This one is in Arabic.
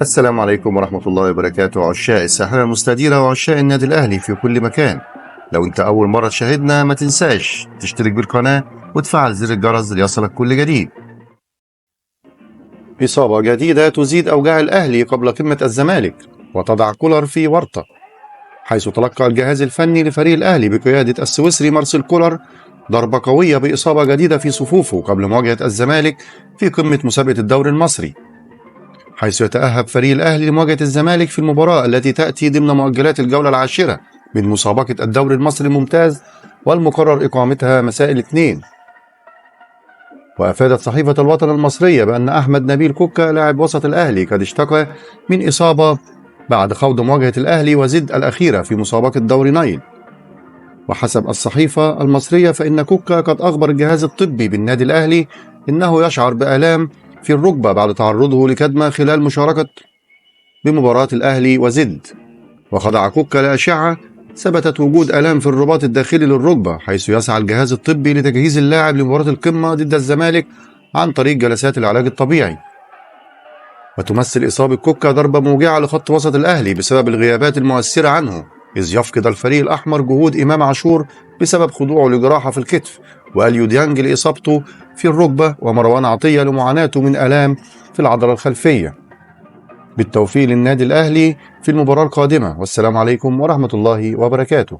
السلام عليكم ورحمة الله وبركاته، عشاق الساحرة المستديرة وعشاق النادي الأهلي في كل مكان. لو أنت أول مرة تشاهدنا ما تنساش تشترك بالقناة وتفعل زر الجرس ليصلك كل جديد. إصابة جديدة تزيد أوجاع الأهلي قبل قمة الزمالك وتضع كولر في ورطة، حيث تلقى الجهاز الفني لفريق الأهلي بقيادة السويسري مارسيل كولر ضربة قوية بإصابة جديدة في صفوفه قبل مواجهة الزمالك في قمة مسابقة الدوري المصري، حيث يتأهب فريق الأهلي لمواجهة الزمالك في المباراة التي تأتي ضمن مؤجلات الجولة العاشرة من مسابقة الدوري المصري الممتاز والمقرر إقامتها مساء الاثنين. وأفادت صحيفة الوطن المصرية بأن أحمد نبيل كوكا لاعب وسط الأهلي قد اشتكى من إصابة بعد خوض مواجهة الأهلي وزد الأخيرة في مسابقة دوري نايل. وحسب الصحيفة المصرية فإن كوكا قد أخبر الجهاز الطبي بالنادي الأهلي إنه يشعر بآلام في الركبة بعد تعرضه لكدمة خلال مشاركة بمباراة الأهلي وزد. وخضع كوكا لأشعة ثبتت وجود آلام في الرباط الداخلي للركبة، حيث يسعى الجهاز الطبي لتجهيز اللاعب لمباراة القمة ضد الزمالك عن طريق جلسات العلاج الطبيعي. وتمثل إصابة كوكا ضربة موجعة لخط وسط الأهلي بسبب الغيابات المؤثرة عنه، إذ يفقد الفريق الأحمر جهود إمام عاشور بسبب خضوعه لجراحة في الكتف، وأليو ديانج لإصابته في الركبة، ومروان عطية لمعاناته من آلام في العضلة الخلفية. بالتوفيق للنادي الأهلي في المباراة القادمة، والسلام عليكم ورحمة الله وبركاته.